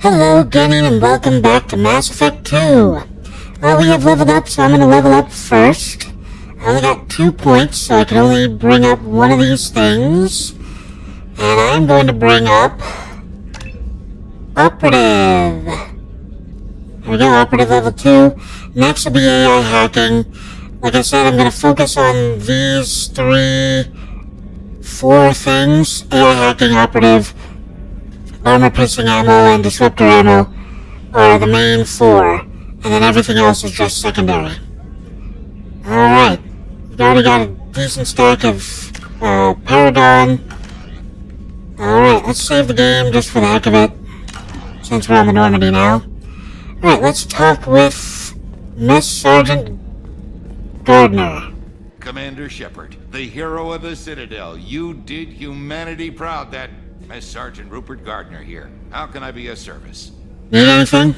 Hello again and welcome back to Mass Effect 2. Well, we have leveled up, so I'm going to level up first. I only got 2 points, so I can only bring up one of these things. And I'm going to bring up Operative. There we go, Operative level 2. Next will be AI hacking. Like I said, I'm going to focus on these 4 things. AI hacking, Operative, armor-piercing ammo, and disruptor ammo are the main 4. And then everything else is just secondary. Alright. We've already got a decent stack of Paragon. Alright, let's save the game just for the heck of it, since we're on the Normandy now. Alright, let's talk with Miss Sergeant Gardner. Commander Shepard, the hero of the Citadel. You did humanity proud. That Miss Sergeant Rupert Gardner here. How can I be of service? Need anything?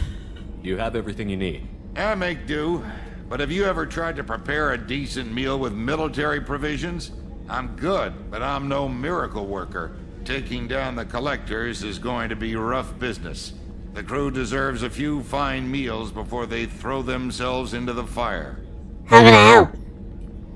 You have everything you need. I make do. But have you ever tried to prepare a decent meal with military provisions? I'm good, but I'm no miracle worker. Taking down the collectors is going to be rough business. The crew deserves a few fine meals before they throw themselves into the fire. How can I help?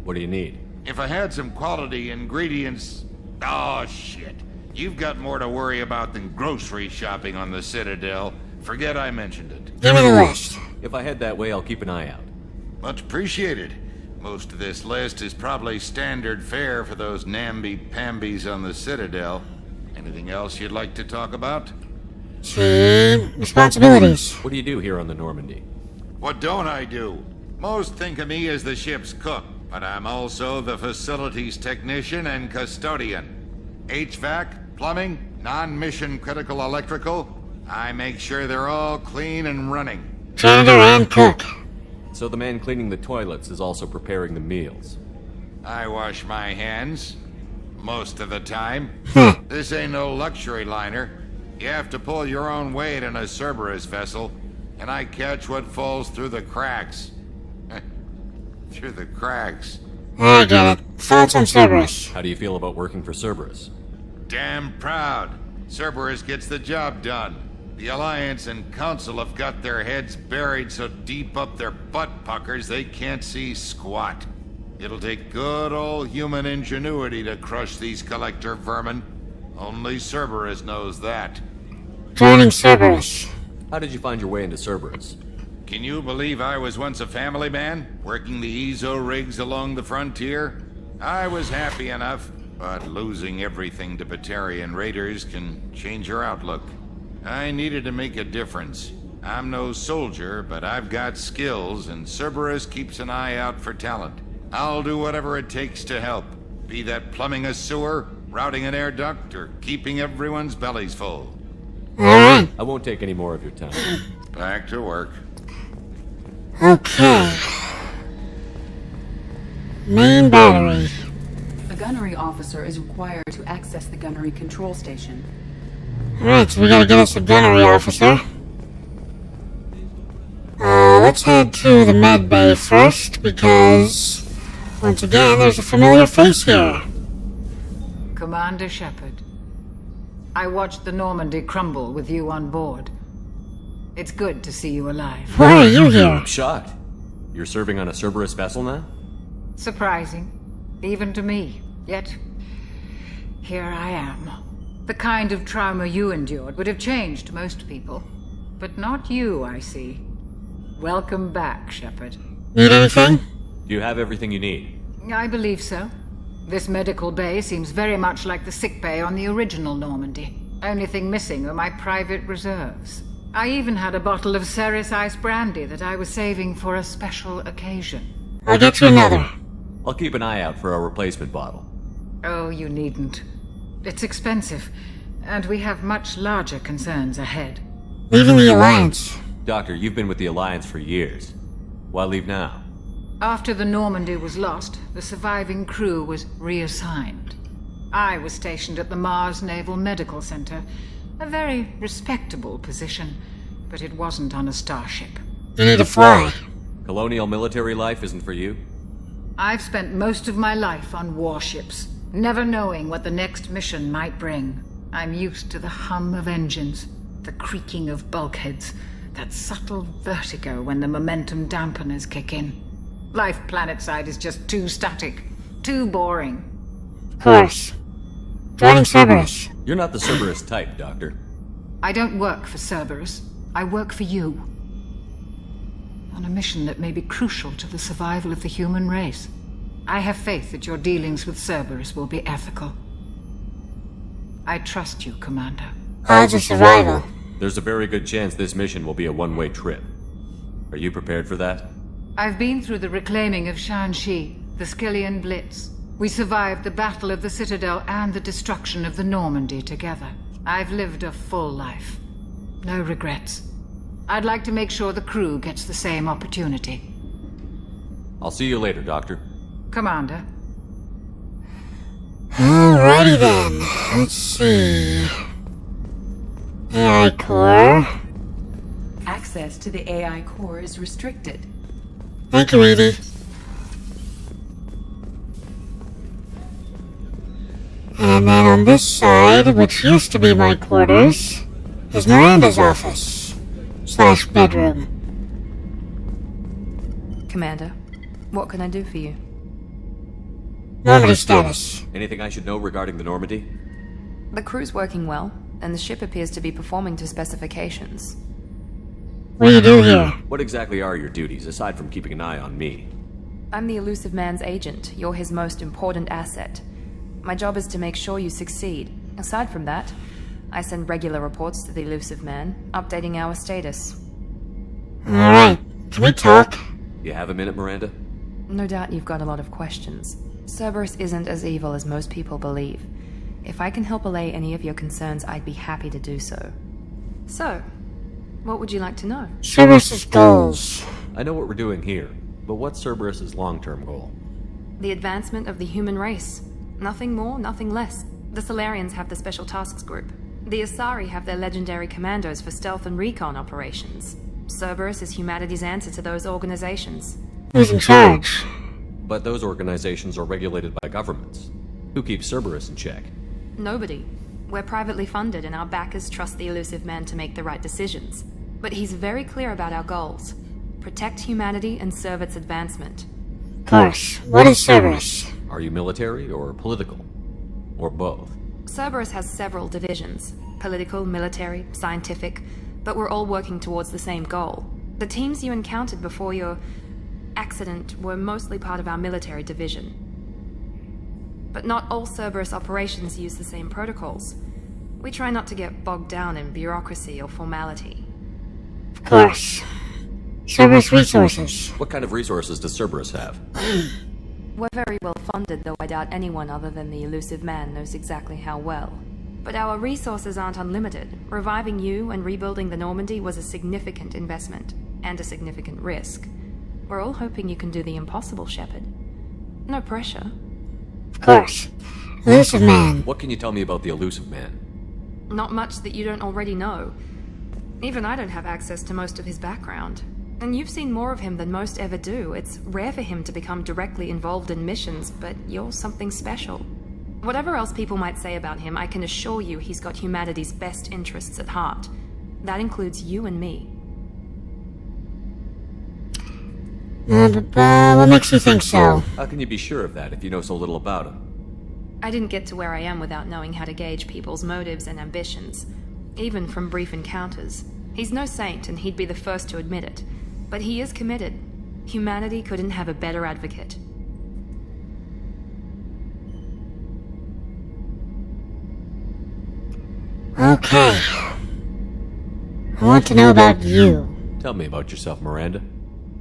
What do you need? If I had some quality ingredients... Oh, shit. You've got more to worry about than grocery shopping on the Citadel. Forget I mentioned it. Give me the list. If I head that way, I'll keep an eye out. Much appreciated. Most of this list is probably standard fare for those namby-pambies on the Citadel. Anything else you'd like to talk about? See, responsibilities. What do you do here on the Normandy? What don't I do? Most think of me as the ship's cook, but I'm also the facilities technician and custodian. HVAC, plumbing, non-mission critical electrical. I make sure they're all clean and running. Janitor and cook. So the man cleaning the toilets is also preparing the meals. I wash my hands. Most of the time. This ain't no luxury liner. You have to pull your own weight in a Cerberus vessel, and I catch what falls through the cracks. Through the cracks. I get it. Thoughts on Cerberus? How do you feel about working for Cerberus? Damn proud. Cerberus gets the job done. The Alliance and Council have got their heads buried so deep up their butt puckers they can't see squat. It'll take good old human ingenuity to crush these collector vermin. Only Cerberus knows that. Joining Cerberus. How did you find your way into Cerberus? Can you believe I was once a family man, working the EZO rigs along the frontier? I was happy enough, but losing everything to Batarian raiders can change your outlook. I needed to make a difference. I'm no soldier, but I've got skills, and Cerberus keeps an eye out for talent. I'll do whatever it takes to help, be that plumbing a sewer, routing an air duct, or keeping everyone's bellies full. Alright. I won't take any more of your time. Back to work. Okay. Main battery. A gunnery officer is required to access the gunnery control station. Alright, so we gotta get us a gunnery officer. Let's head to the med bay first, because, once again, there's a familiar face here. Commander Shepard, I watched the Normandy crumble with you on board. It's good to see you alive. Why are you here? I'm shocked. You're serving on a Cerberus vessel now? Surprising, even to me. Yet, here I am. The kind of trauma you endured would have changed most people. But not you, I see. Welcome back, Shepard. Need anything? Do you have everything you need? I believe so. This medical bay seems very much like the sick bay on the original Normandy. Only thing missing are my private reserves. I even had a bottle of Ceres Ice Brandy that I was saving for a special occasion. I'll get you another. I'll keep an eye out for a replacement bottle. Oh, you needn't. It's expensive, and we have much larger concerns ahead. Leaving the Alliance. Doctor, you've been with the Alliance for years. Why leave now? After the Normandy was lost, the surviving crew was reassigned. I was stationed at the Mars Naval Medical Center, a very respectable position, but it wasn't on a starship. You need to fly. Colonial military life isn't for you? I've spent most of my life on warships, never knowing what the next mission might bring. I'm used to the hum of engines. The creaking of bulkheads, that subtle vertigo when the momentum dampeners kick in. Life planetside is just too static, too boring. Of course. Joining Cerberus. You're not the Cerberus type, Doctor. I don't work for Cerberus. I work for you. On a mission that may be crucial to the survival of the human race. I have faith that your dealings with Cerberus will be ethical. I trust you, Commander. Odds of survival. There's a very good chance this mission will be a one-way trip. Are you prepared for that? I've been through the reclaiming of Shanxi, the Skillian Blitz. We survived the Battle of the Citadel and the destruction of the Normandy together. I've lived a full life. No regrets. I'd like to make sure the crew gets the same opportunity. I'll see you later, Doctor. Commander. Alrighty then. Let's see. AI core. Access to the AI core is restricted. Thank you, Edie. And then on this side, which used to be my quarters, is Miranda's office. / bedroom. Commander, what can I do for you? Normandy status. Anything I should know regarding the Normandy? The crew's working well, and the ship appears to be performing to specifications. What do you do here? What exactly are your duties, aside from keeping an eye on me? I'm the elusive man's agent. You're his most important asset. My job is to make sure you succeed. Aside from that, I send regular reports to the elusive man, updating our status. Alright, can we talk? You have a minute, Miranda? No doubt you've got a lot of questions. Cerberus isn't as evil as most people believe. If I can help allay any of your concerns, I'd be happy to do so. So, what would you like to know? Cerberus's goals. I know what we're doing here, but what's Cerberus's long-term goal? The advancement of the human race. Nothing more, nothing less. The Solarians have the Special Tasks Group. The Asari have their legendary commandos for stealth and recon operations. Cerberus is humanity's answer to those organizations. Who's in charge? But those organizations are regulated by governments. Who keeps Cerberus in check? Nobody. We're privately funded and our backers trust the elusive man to make the right decisions. But he's very clear about our goals. Protect humanity and serve its advancement. Of course. What is Cerberus? Are you military or political? Or both? Cerberus has several divisions. Political, military, scientific. But we're all working towards the same goal. The teams you encountered before your accident were mostly part of our military division. But not all Cerberus operations use the same protocols. We try not to get bogged down in bureaucracy or formality. Of course. Cerberus resources. What kind of resources does Cerberus have? We're very well funded, though I doubt anyone other than the elusive man knows exactly how well. But our resources aren't unlimited. Reviving you and rebuilding the Normandy was a significant investment, and a significant risk. We're all hoping you can do the impossible, Shepard. No pressure. Of course. Elusive man. What can you tell me about the elusive man? Not much that you don't already know. Even I don't have access to most of his background. And you've seen more of him than most ever do. It's rare for him to become directly involved in missions, but you're something special. Whatever else people might say about him, I can assure you he's got humanity's best interests at heart. That includes you and me. What makes you think so? How can you be sure of that if you know so little about him? I didn't get to where I am without knowing how to gauge people's motives and ambitions. Even from brief encounters. He's no saint, and he'd be the first to admit it. But he is committed. Humanity couldn't have a better advocate. Okay. I want to know about you. Tell me about yourself, Miranda.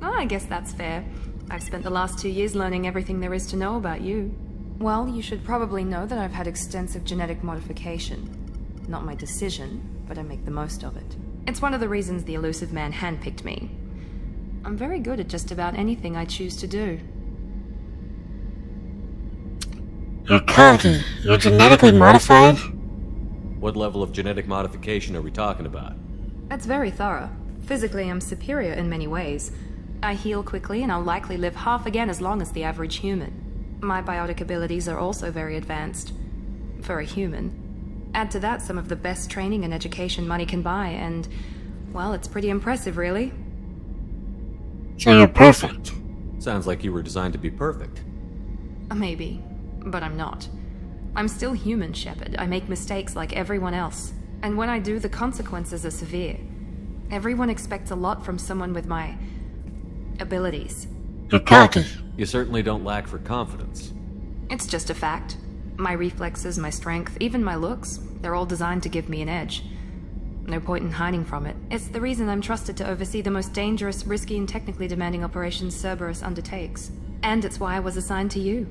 Oh, I guess that's fair. I've spent the last 2 years learning everything there is to know about you. Well, you should probably know that I've had extensive genetic modification. Not my decision, but I make the most of it. It's one of the reasons the elusive man handpicked me. I'm very good at just about anything I choose to do. You're cocky. You're genetically modified? What level of genetic modification are we talking about? That's very thorough. Physically, I'm superior in many ways. I heal quickly, and I'll likely live half again as long as the average human. My biotic abilities are also very advanced. For a human. Add to that some of the best training and education money can buy, and, well, it's pretty impressive, really. So you're perfect. Sounds like you were designed to be perfect. Maybe, but I'm not. I'm still human, Shepard. I make mistakes like everyone else. And when I do, the consequences are severe. Everyone expects a lot from someone with my abilities. You're cocky. You certainly don't lack for confidence. It's just a fact. My reflexes, my strength, even my looks, they're all designed to give me an edge. No point in hiding from it. It's the reason I'm trusted to oversee the most dangerous, risky, and technically demanding operations Cerberus undertakes. And it's why I was assigned to you.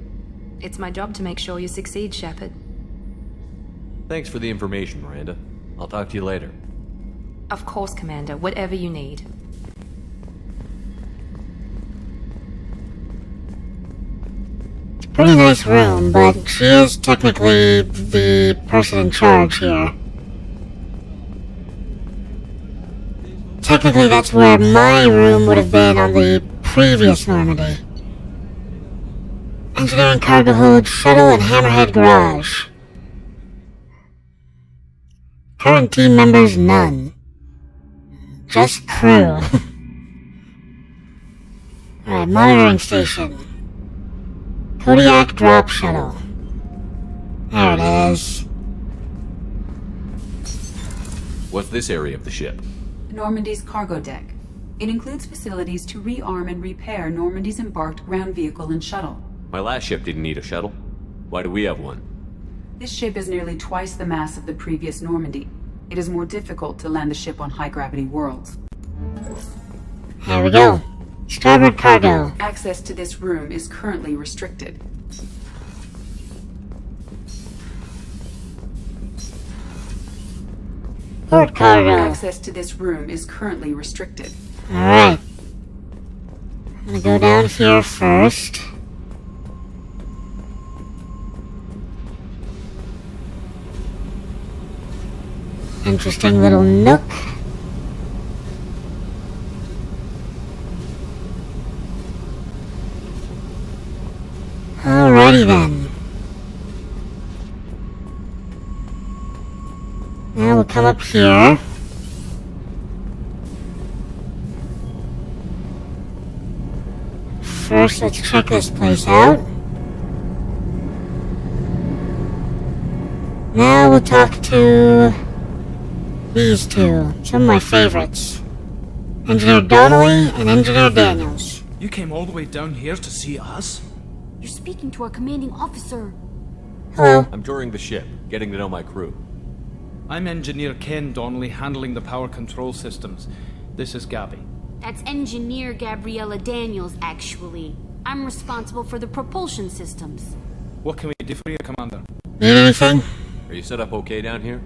It's my job to make sure you succeed, Shepard. Thanks for the information, Miranda. I'll talk to you later. Of course, Commander. Whatever you need. Pretty nice room, but she is technically the person in charge here. Technically, that's where my room would have been on the previous Normandy. Engineering cargo hold, shuttle, and hammerhead garage. Current team members, none. Just crew. Alright, monitoring station. Kodiak drop shuttle. There it is. What's this area of the ship? Normandy's cargo deck. It includes facilities to rearm and repair Normandy's embarked ground vehicle and shuttle. My last ship didn't need a shuttle. Why do we have one? This ship is nearly twice the mass of the previous Normandy. It is more difficult to land the ship on high-gravity worlds. Here we go. Starboard cargo. Access to this room is currently restricted. Port cargo. Access to this room is currently restricted. Alright. I'm gonna go down here first. Interesting little nook. Alrighty then. Now we'll come up here. First, let's check this place out. Now we'll talk to these two, some of my favorites. Engineer Donnelly and Engineer Daniels. You came all the way down here to see us? You're speaking to our commanding officer. Hello. I'm touring the ship, getting to know my crew. I'm Engineer Ken Donnelly, handling the power control systems. This is Gabby. That's Engineer Gabriella Daniels, actually. I'm responsible for the propulsion systems. What can we do for you, Commander? Need anything? Are you set up okay down here?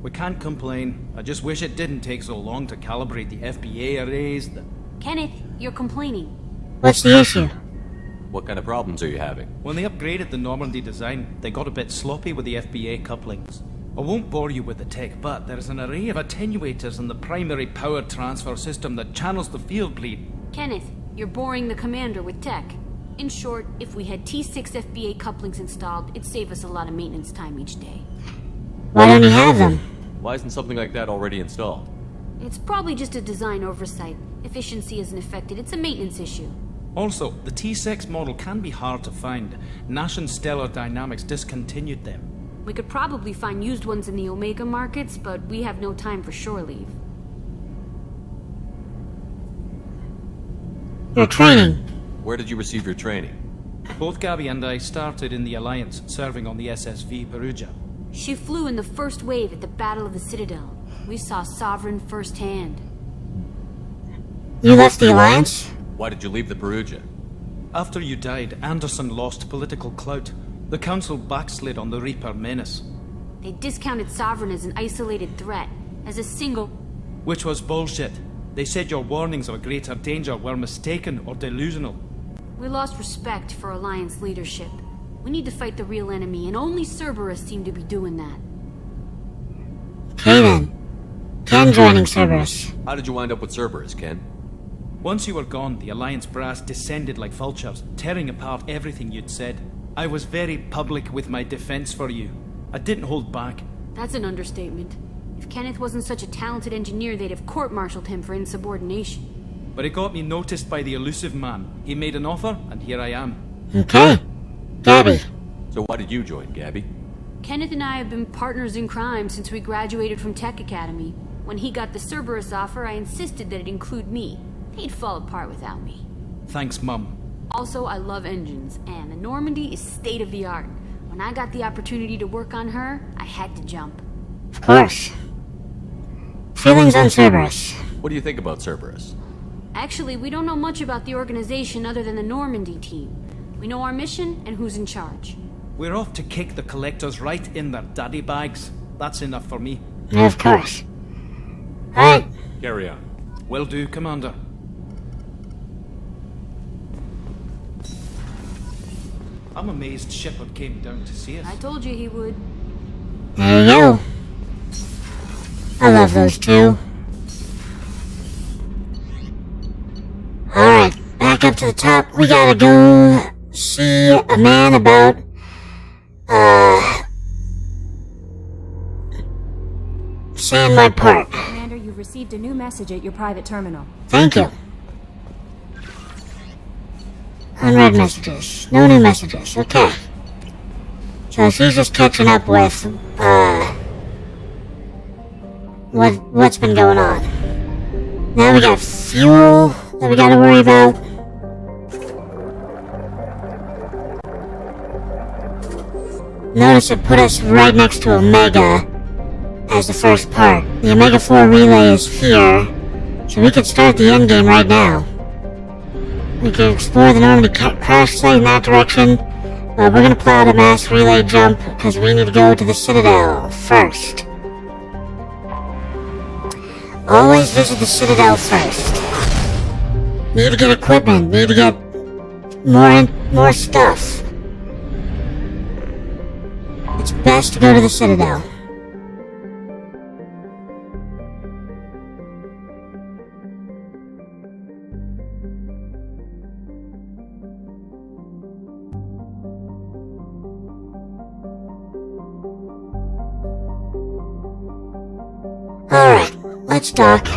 We can't complain. I just wish it didn't take so long to calibrate the FBA arrays. Kenneth, you're complaining. What's the issue? What kind of problems are you having? When they upgraded the Normandy design, they got a bit sloppy with the FBA couplings. I won't bore you with the tech, but there's an array of attenuators in the primary power transfer system that channels the field bleed. Kenneth, you're boring the commander with tech. In short, if we had T6 FBA couplings installed, it'd save us a lot of maintenance time each day. Why don't you have them? Why isn't something like that already installed? It's probably just a design oversight. Efficiency isn't affected, it's a maintenance issue. Also, the T6 model can be hard to find. Nash and Stellar Dynamics discontinued them. We could probably find used ones in the Omega markets, but we have no time for shore leave. Your training. Where did you receive your training? Both Gabby and I started in the Alliance, serving on the SSV Perugia. She flew in the first wave at the Battle of the Citadel. We saw Sovereign firsthand. You left the Alliance? Why did you leave the Perugia? After you died, Anderson lost political clout. The Council backslid on the Reaper menace. They discounted Sovereign as an isolated threat, as a single... Which was bullshit. They said your warnings of a greater danger were mistaken or delusional. We lost respect for Alliance leadership. We need to fight the real enemy, and only Cerberus seem to be doing that. Okay then. Ken joining Cerberus. How did you wind up with Cerberus, Ken? Once you were gone, the Alliance brass descended like vultures, tearing apart everything you'd said. I was very public with my defense for you. I didn't hold back. That's an understatement. If Kenneth wasn't such a talented engineer, they'd have court-martialed him for insubordination. But it got me noticed by the elusive man. He made an offer, and here I am. Okay. Gabby. So why did you join, Gabby? Kenneth and I have been partners in crime since we graduated from Tech Academy. When he got the Cerberus offer, I insisted that it include me. He'd fall apart without me. Thanks, Mum. Also, I love engines, and the Normandy is state-of-the-art. When I got the opportunity to work on her, I had to jump. Of course. Feelings on Cerberus. What do you think about Cerberus? Actually, we don't know much about the organization other than the Normandy team. We know our mission and who's in charge. We're off to kick the collectors right in their daddy bags. That's enough for me. Of course. Alright. Carry on. Will do, Commander. I'm amazed Shepard came down to see us. I told you he would. There you go. I love those two. Alright, back up to the top. We gotta go see a man about, Sandmud Park. Commander, you've received a new message at your private terminal. Thank you. Unread messages. No new messages. Okay. So she's just catching up with, what's been going on. Now we got fuel that we gotta worry about. Notice it put us right next to Omega as the first part. The Omega 4 relay is here, so we can start the endgame right now. We can explore the Normandy crash site in that direction, but we're gonna plow out a mass relay jump because we need to go to the Citadel first. Always visit the Citadel first. Need to get equipment, need to get more stuff. It's best to go to the Citadel. Alright, let's dock.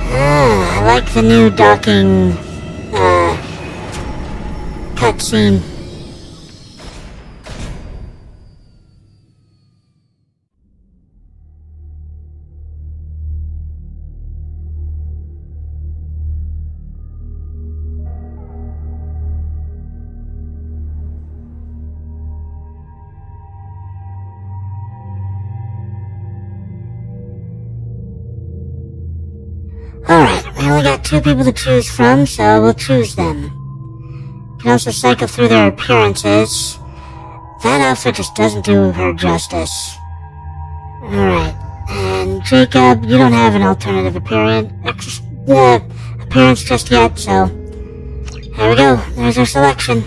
I like the new docking, cutscene. Alright, we only got 2 people to choose from, so we'll choose them. Can also cycle through their appearances. That outfit just doesn't do her justice. Alright, and Jacob, you don't have an alternative appearance just yet, so here we go, there's our selection.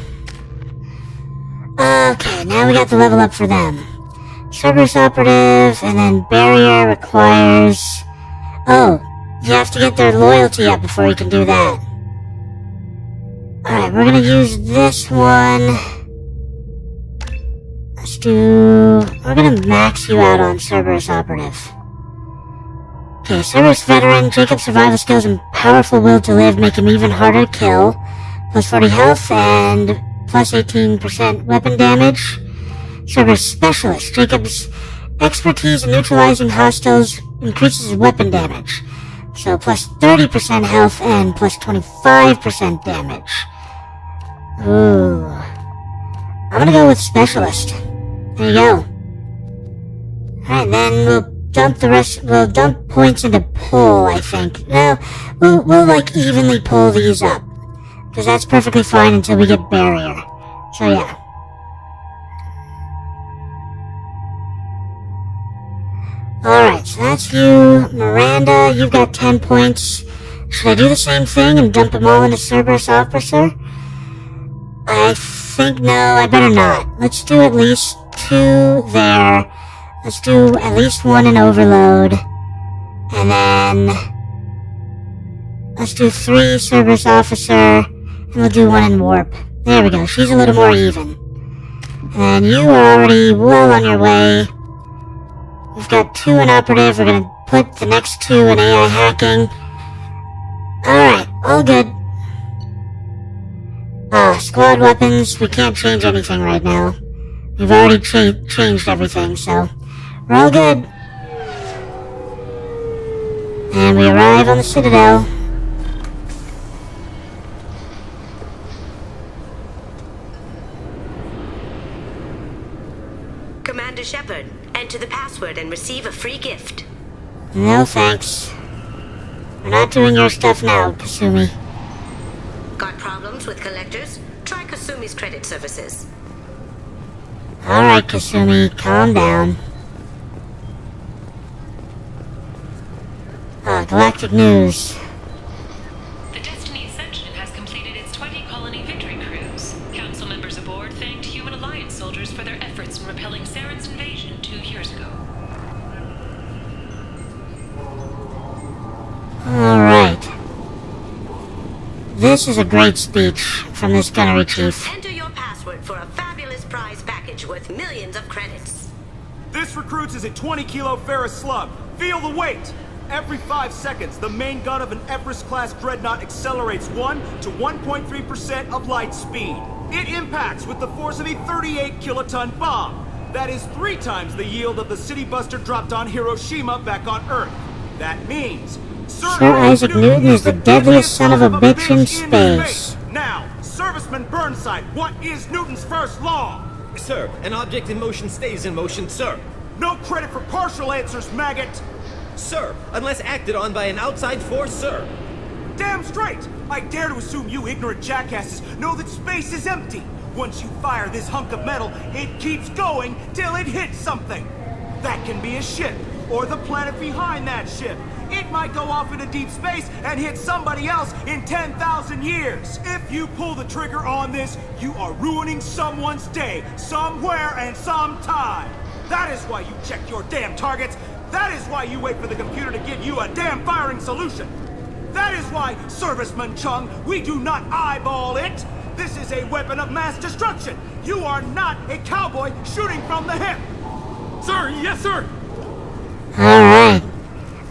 Okay, now we got the level up for them. Cerberus operative, and then barrier requires... Oh, you have to get their loyalty up before you can do that. Alright, we're gonna use this one. We're gonna max you out on Cerberus operative. Okay, Cerberus veteran, Jacob's survival skills and powerful will to live make him even harder to kill. Plus 40 health and plus 18% weapon damage. Cerberus specialist, Jacob's expertise in neutralizing hostiles increases his weapon damage. So plus 30% health and plus 25% damage. Ooh. I'm gonna go with specialist. There you go. Alright, then we'll dump points into pull, I think. No, we'll like evenly pull these up. Because that's perfectly fine until we get barrier. So yeah. Alright, so that's you. Miranda, you've got 10 points. Should I do the same thing and dump them all into Cerberus Officer? I think no, I better not. Let's do at least 2 there. Let's do at least 1 in Overload. And then let's do 3 Cerberus Officer. And we'll do 1 in Warp. There we go, she's a little more even. And you are already well on your way. We've got 2 in Operative. We're gonna put the next 2 in AI Hacking. Alright, all good. Squad weapons, we can't change anything right now. We've already changed everything, so we're all good. And we arrive on the Citadel. Commander Shepard, enter the password and receive a free gift. No thanks. We're not doing your stuff now, Kasumi. Got problems with collectors? Try Kasumi's credit services. Alright, Kasumi, calm down. Galactic News. The Destiny Ascension has completed its 20-colony victory cruise. Council members aboard thanked Human Alliance soldiers for their efforts in repelling Saren's invasion 2 years ago. Alright. This is a great speech from this gunnery chief. Enter your password for a fabulous prize package worth millions of credits. This recruits is a 20-kilo ferrous slug. Feel the weight! Every 5 seconds, the main gun of an Everest-class dreadnought accelerates 1 to 1.3% of light speed. It impacts with the force of a 38-kiloton bomb. That is 3 times the yield of the city buster dropped on Hiroshima back on Earth. That means Sir Isaac Newton is the deadliest son of a bitch in space. Now, Serviceman Burnside, what is Newton's first law? Sir, an object in motion stays in motion, sir. No credit for partial answers, maggot! Sir, unless acted on by an outside force, sir. Damn straight! I dare to assume you ignorant jackasses know that space is empty. Once you fire this hunk of metal, it keeps going till it hits something. That can be a ship, or the planet behind that ship. It might go off into deep space and hit somebody else in 10,000 years. If you pull the trigger on this, you are ruining someone's day, somewhere and sometime. That is why you check your damn targets. That is why you wait for the computer to give you a damn firing solution. That is why, Serviceman Chung, we do not eyeball it. This is a weapon of mass destruction. You are not a cowboy shooting from the hip. Sir, yes, sir. Alright.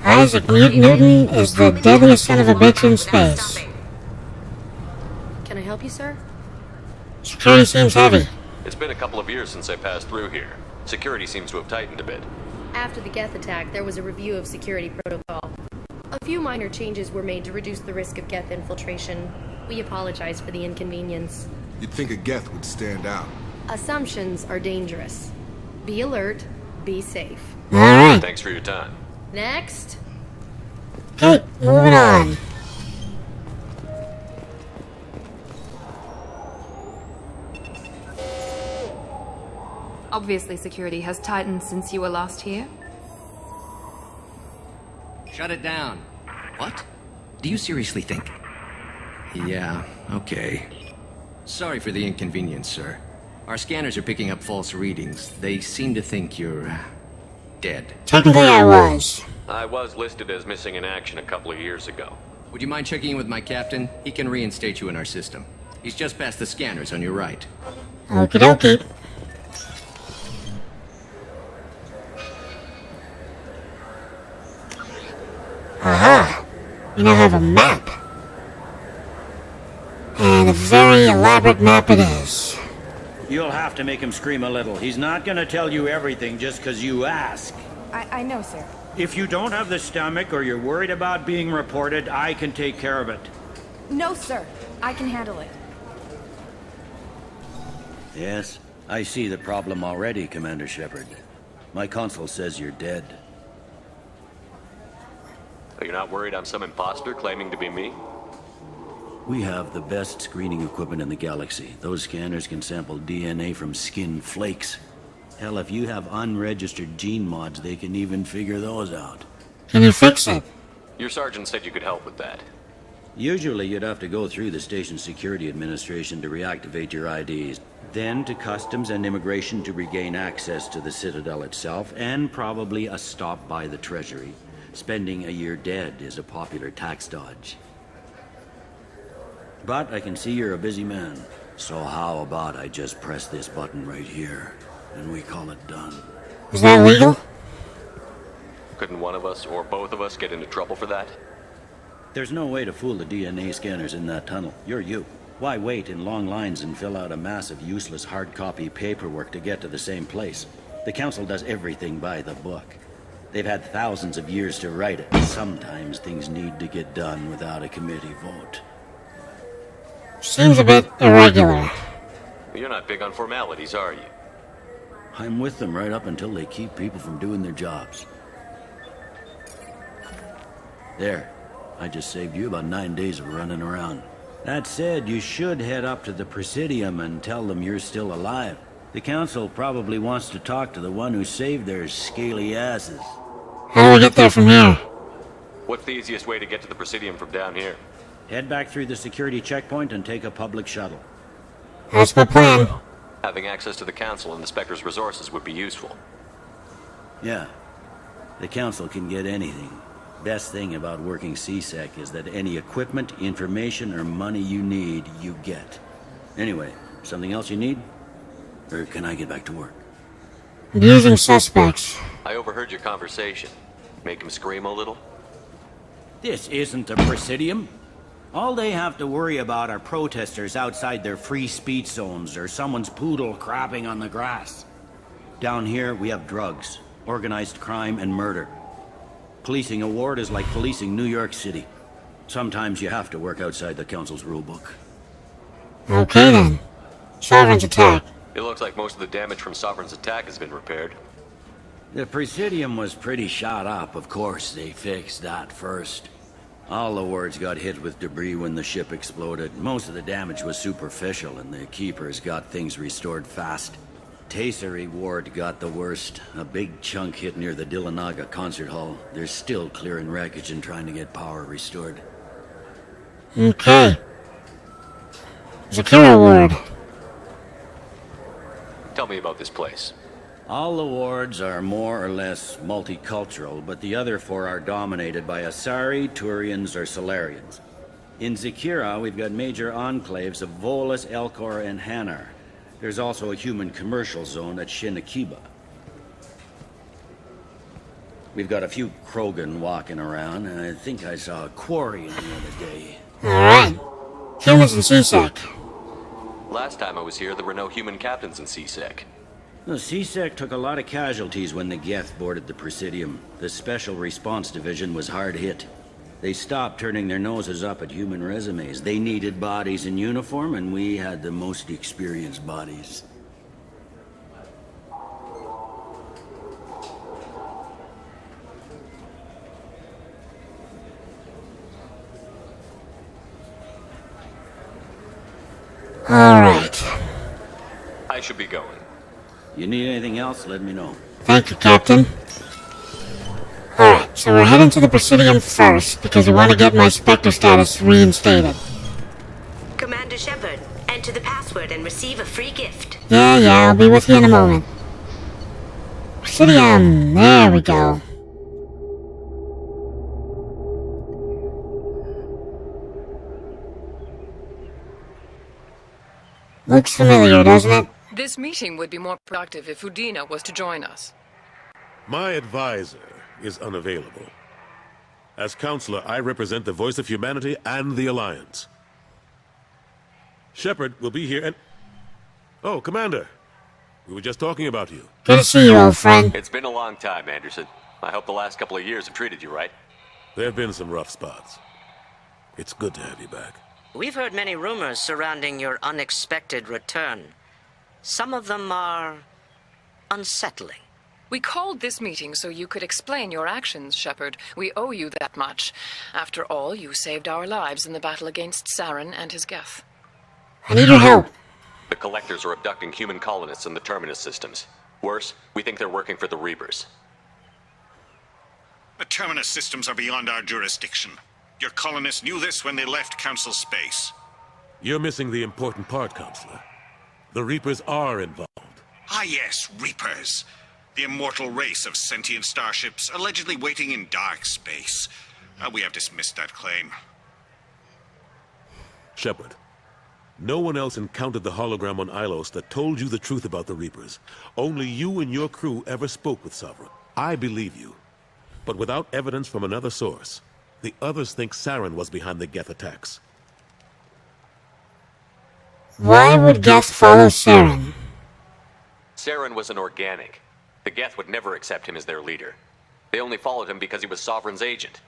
Isaac Newton is the deadliest son of a bitch in space. Can I help you, sir? Security seems heavy. It's been a couple of years since I passed through here. Security seems to have tightened a bit. After the Geth attack, there was a review of security protocol. A few minor changes were made to reduce the risk of Geth infiltration. We apologize for the inconvenience. You'd think a Geth would stand out. Assumptions are dangerous. Be alert, be safe. Alright. Thanks for your time. Next. Okay, moving on. Obviously, security has tightened since you were last here. Shut it down. What? Do you seriously think? Yeah, okay. Sorry for the inconvenience, sir. Our scanners are picking up false readings. They seem to think you're dead. Technically, I was. I was listed as missing in action a couple of years ago. Would you mind checking in with my captain? He can reinstate you in our system. He's just past the scanners on your right. Okie dokie. Aha! We now have a map. And a very elaborate map it is. You'll have to make him scream a little. He's not gonna tell you everything just because you ask. I know, sir. If you don't have the stomach or you're worried about being reported, I can take care of it. No, sir. I can handle it. Yes, I see the problem already, Commander Shepard. My console says you're dead. Are you not worried I'm some imposter claiming to be me? We have the best screening equipment in the galaxy. Those scanners can sample DNA from skin flakes. Hell, if you have unregistered gene mods, they can even figure those out. Can you fix it? Your sergeant said you could help with that. Usually you'd have to go through the station security administration to reactivate your IDs, then to customs and immigration to regain access to the Citadel itself, and probably a stop by the Treasury. Spending a year dead is a popular tax dodge. But I can see you're a busy man, so how about I just press this button right here, and we call it done. Is that legal? Couldn't one of us, or both of us, get into trouble for that? There's no way to fool the DNA scanners in that tunnel. You're you. Why wait in long lines and fill out a massive useless hard copy paperwork to get to the same place? The Council does everything by the book. They've had thousands of years to write it. Sometimes things need to get done without a committee vote. Seems a bit irregular. You're not big on formalities, are you? I'm with them right up until they keep people from doing their jobs. There. I just saved you about 9 days of running around. That said, you should head up to the Presidium and tell them you're still alive. The Council probably wants to talk to the one who saved their scaly asses. How do we get there from here? What's the easiest way to get to the Presidium from down here? Head back through the security checkpoint and take a public shuttle. That's my plan. Having access to the Council and the Spectre's resources would be useful. Yeah. The Council can get anything. Best thing about working CSEC is that any equipment, information, or money you need, you get. Anyway, something else you need? Or can I get back to work? Using suspects. I overheard your conversation. Make him scream a little? This isn't a Presidium. All they have to worry about are protesters outside their free speech zones or someone's poodle crapping on the grass. Down here, we have drugs, organized crime, and murder. Policing a ward is like policing New York City. Sometimes you have to work outside the Council's rulebook. Okay then. Sovereign's attack. It looks like most of the damage from Sovereign's attack has been repaired. The Presidium was pretty shot up, of course. They fixed that first. All the wards got hit with debris when the ship exploded. Most of the damage was superficial, and the Keepers got things restored fast. Tali'zora ward got the worst. A big chunk hit near the DigitLninja concert hall. They're still clearing wreckage and trying to get power restored. Okay. Zakira ward. Tell me about this place. All the wards are more or less multicultural, but the other four are dominated by Asari, Turians, or Solarians. In Zakira, we've got major enclaves of Volus, Elcor, and Hanar. There's also a human commercial zone at Shinakiba. We've got a few Krogan walking around, and I think I saw a quarry in the other day. Alright. Humans in CSEC. Last time I was here, there were no human captains in CSEC. The CSEC took a lot of casualties when the Geth boarded the Presidium. The Special Response Division was hard hit. They stopped turning their noses up at human resumes. They needed bodies in uniform, and we had the most experienced bodies. Alright. I should be going. You need anything else, let me know. Thank you, Captain. Alright, so we're heading to the Presidium first, because we want to get my Spectre status reinstated. Commander Shepard, enter the password and receive a free gift. Yeah, I'll be with you in a moment. Presidium, there we go. Looks familiar, doesn't it? This meeting would be more productive if Udina was to join us. My advisor is unavailable. As counselor, I represent the voice of humanity and the Alliance. Shepard will be here and... Oh, Commander. We were just talking about you. Good to see you, old friend. It's been a long time, Anderson. I hope the last couple of years have treated you right. There have been some rough spots. It's good to have you back. We've heard many rumors surrounding your unexpected return. Some of them are unsettling. We called this meeting so you could explain your actions, Shepard. We owe you that much. After all, you saved our lives in the battle against Saren and his Geth. I need your help. The Collectors are abducting human colonists in the Terminus systems. Worse, we think they're working for the Reapers. The Terminus systems are beyond our jurisdiction. Your colonists knew this when they left Council space. You're missing the important part, Counselor. The Reapers are involved. Ah yes, Reapers. The immortal race of sentient starships allegedly waiting in dark space. We have dismissed that claim. Shepard, no one else encountered the hologram on Ilos that told you the truth about the Reapers. Only you and your crew ever spoke with Sovereign. I believe you. But without evidence from another source, the others think Saren was behind the Geth attacks. Why would Geth follow Saren? Saren was an organic. The Geth would never accept him as their leader. They only followed him because he was Sovereign's agent.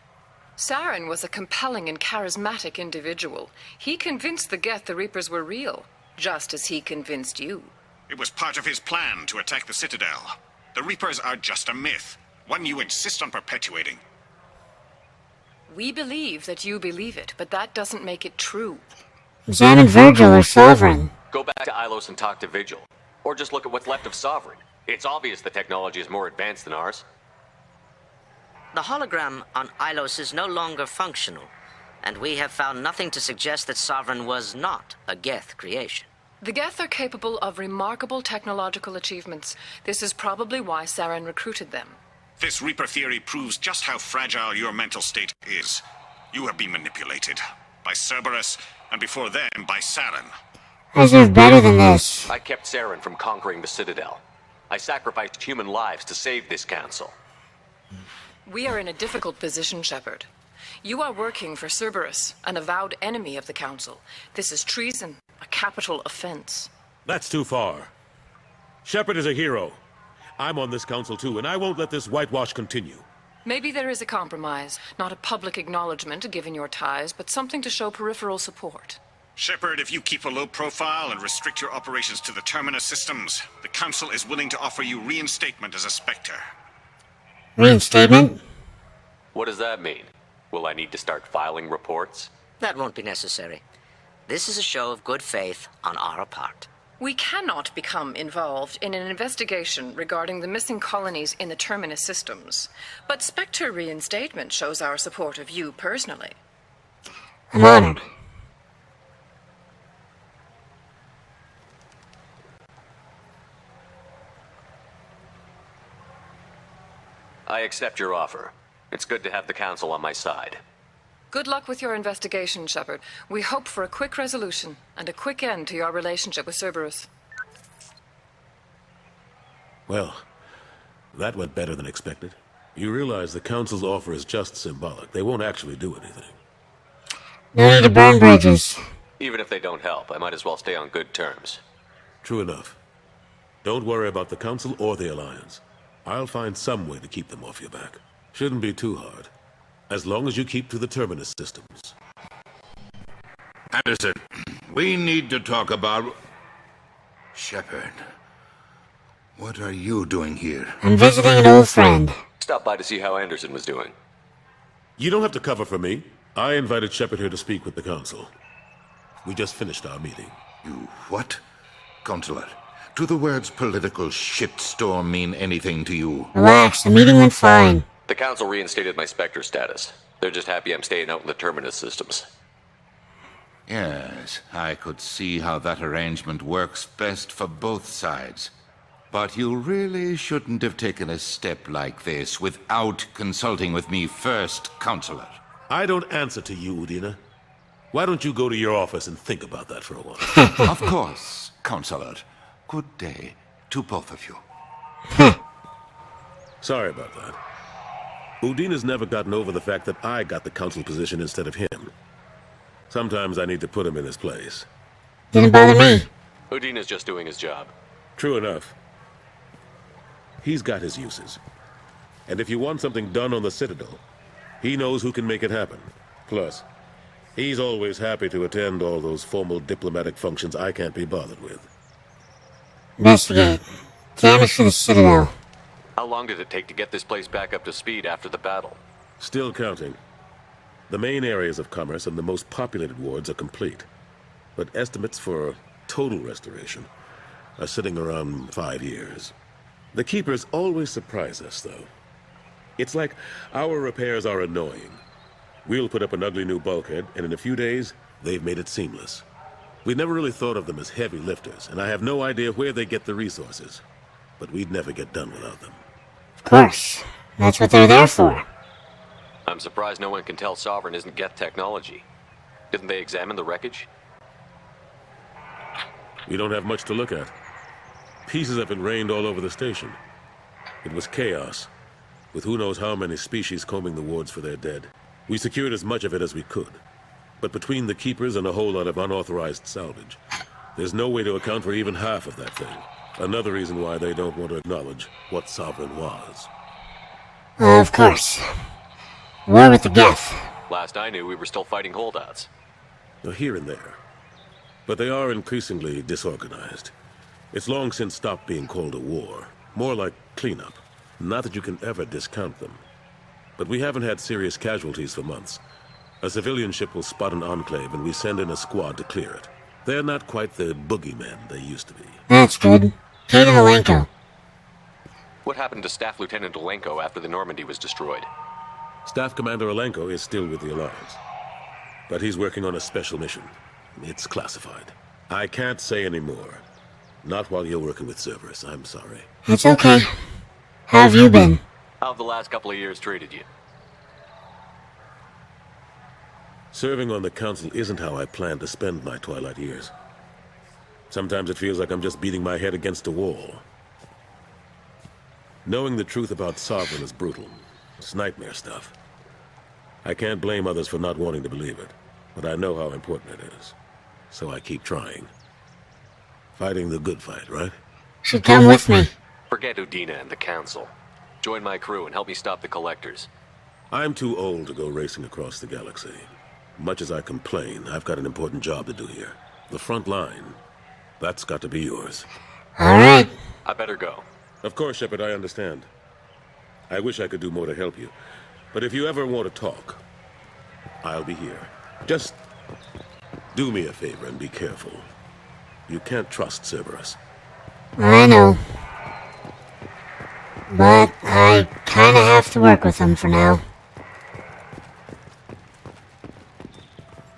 Saren was a compelling and charismatic individual. He convinced the Geth the Reapers were real, just as he convinced you. It was part of his plan to attack the Citadel. The Reapers are just a myth, one you insist on perpetuating. We believe that you believe it, but that doesn't make it true. Examine Virgil or Sovereign. Go back to Ilos and talk to Vigil. Or just look at what's left of Sovereign. It's obvious the technology is more advanced than ours. The hologram on Ilos is no longer functional, and we have found nothing to suggest that Sovereign was not a Geth creation. The Geth are capable of remarkable technological achievements. This is probably why Saren recruited them. This Reaper theory proves just how fragile your mental state is. You have been manipulated. By Cerberus, and before then, by Saren. I deserve better than this. I kept Saren from conquering the Citadel. I sacrificed human lives to save this council. We are in a difficult position, Shepard. You are working for Cerberus, an avowed enemy of the Council. This is treason, a capital offense. That's too far. Shepard is a hero. I'm on this council too, and I won't let this whitewash continue. Maybe there is a compromise. Not a public acknowledgement given your ties, but something to show peripheral support. Shepard, if you keep a low profile and restrict your operations to the Terminus systems, the Council is willing to offer you reinstatement as a Spectre. Reinstatement? What does that mean? Will I need to start filing reports? That won't be necessary. This is a show of good faith on our part. We cannot become involved in an investigation regarding the missing colonies in the Terminus systems. But Spectre reinstatement shows our support of you personally. I'm honored. I accept your offer. It's good to have the Council on my side. Good luck with your investigation, Shepard. We hope for a quick resolution and a quick end to your relationship with Cerberus. Well, that went better than expected. You realize the Council's offer is just symbolic. They won't actually do anything. No need to burn bridges. Even if they don't help, I might as well stay on good terms. True enough. Don't worry about the Council or the Alliance. I'll find some way to keep them off your back. Shouldn't be too hard. As long as you keep to the Terminus systems. Anderson, we need to talk about... Shepard, what are you doing here? I'm visiting an old friend. Stop by to see how Anderson was doing. You don't have to cover for me. I invited Shepard here to speak with the Council. We just finished our meeting. You what? Counselor, do the words political shitstorm mean anything to you? Relax, the meeting went fine. The Council reinstated my Spectre status. They're just happy I'm staying out in the Terminus systems. Yes, I could see how that arrangement works best for both sides. But you really shouldn't have taken a step like this without consulting with me first, Counselor. I don't answer to you, Udina. Why don't you go to your office and think about that for a while? Of course, Counselor. Good day to both of you. Sorry about that. Udina's never gotten over the fact that I got the Council position instead of him. Sometimes I need to put him in his place. Didn't bother me. Udina's just doing his job. True enough. He's got his uses. And if you want something done on the Citadel, he knows who can make it happen. Plus, he's always happy to attend all those formal diplomatic functions I can't be bothered with. Investigate. Damage to the Citadel. How long did it take to get this place back up to speed after the battle? Still counting. The main areas of commerce and the most populated wards are complete. But estimates for total restoration are sitting around 5 years. The Keepers always surprise us, though. It's like our repairs are annoying. We'll put up an ugly new bulkhead, and in a few days, they've made it seamless. We never really thought of them as heavy lifters, and I have no idea where they get the resources. But we'd never get done without them. Of course. That's what they're there for. I'm surprised no one can tell Sovereign isn't Geth technology. Didn't they examine the wreckage? We don't have much to look at. Pieces have been rained all over the station. It was chaos, with who knows how many species combing the wards for their dead. We secured as much of it as we could. But between the keepers and a whole lot of unauthorized salvage, there's no way to account for even half of that thing. Another reason why they don't want to acknowledge what Sovereign was. Of course. War with the Geth. Last I knew, we were still fighting holdouts. Here and there. But they are increasingly disorganized. It's long since stopped being called a war. More like cleanup. Not that you can ever discount them. But we haven't had serious casualties for months. A civilian ship will spot an enclave and we send in a squad to clear it. They're not quite the boogeymen they used to be. That's good. Tali'zora. What happened to Staff Lieutenant Alenko after the Normandy was destroyed? Staff Commander Alenko is still with the Alliance. But he's working on a special mission. It's classified. I can't say any more. Not while you're working with Cerberus, I'm sorry. It's okay. How have you been? How have the last couple of years treated you? Serving on the Council isn't how I plan to spend my twilight years. Sometimes it feels like I'm just beating my head against a wall. Knowing the truth about Sovereign is brutal. It's nightmare stuff. I can't blame others for not wanting to believe it, but I know how important it is. So I keep trying. Fighting the good fight, right? Should come with me. Forget Udina and the Council. Join my crew and help me stop the Collectors. I'm too old to go racing across the galaxy. Much as I complain, I've got an important job to do here. The front line. That's got to be yours. Alright. I better go. Of course, Shepard, I understand. I wish I could do more to help you. But if you ever want to talk, I'll be here. Just do me a favor and be careful. You can't trust Cerberus. I know. But I kinda have to work with them for now.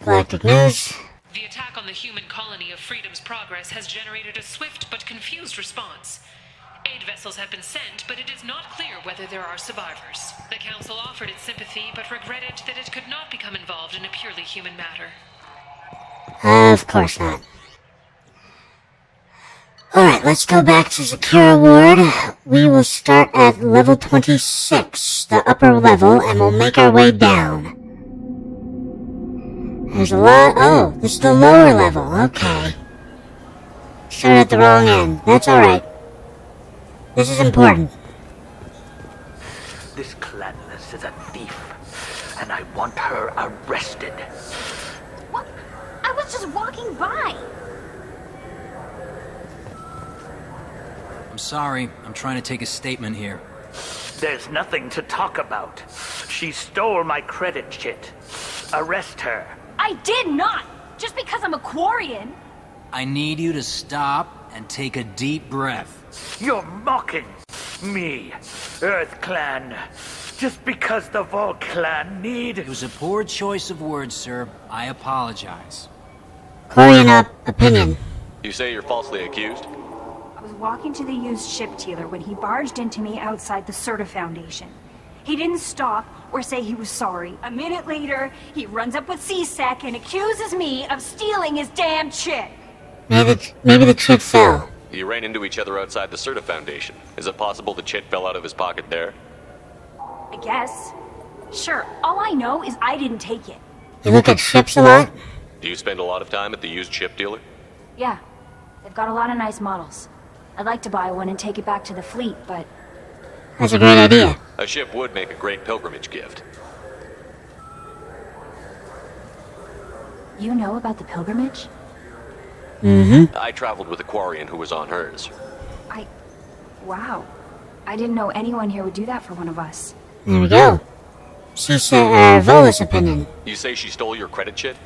Galactic News. The attack on the human colony of Freedom's Progress has generated a swift but confused response. Aid vessels have been sent, but it is not clear whether there are survivors. The Council offered its sympathy, but regretted that it could not become involved in a purely human matter. Of course not. Alright, let's go back to Zakira Ward. We will start at level 26, the upper level, and we'll make our way down. There's a lot... Oh, this is the lower level, okay. Started at the wrong end, that's alright. This is important. This Clanless is a thief, and I want her arrested. What? I was just walking by. I'm sorry. I'm trying to take a statement here. There's nothing to talk about. She stole my credit chit. Arrest her. I did not! Just because I'm a Quarian. I need you to stop and take a deep breath. You're mocking me, Earth Clan. Just because the Vol Clan need... It was a poor choice of words, sir. I apologize. Quarian opinion. You say you're falsely accused? I was walking to the used ship dealer when he barged into me outside the Serta Foundation. He didn't stop or say he was sorry. A minute later, he runs up with C-Sec and accuses me of stealing his damn chit. Maybe the chit fell. You ran into each other outside the Serta Foundation. Is it possible the chit fell out of his pocket there? I guess. Sure, all I know is I didn't take it. You look at ships a lot? Do you spend a lot of time at the used ship dealer? Yeah, they've got a lot of nice models. I'd like to buy one and take it back to the fleet, but... That's a great idea. A ship would make a great pilgrimage gift. You know about the pilgrimage? Mm-hmm. I traveled with a Quarian who was on hers. Wow. I didn't know anyone here would do that for one of us. There we go. She said, Vola's opinion. You say she stole your credit chit?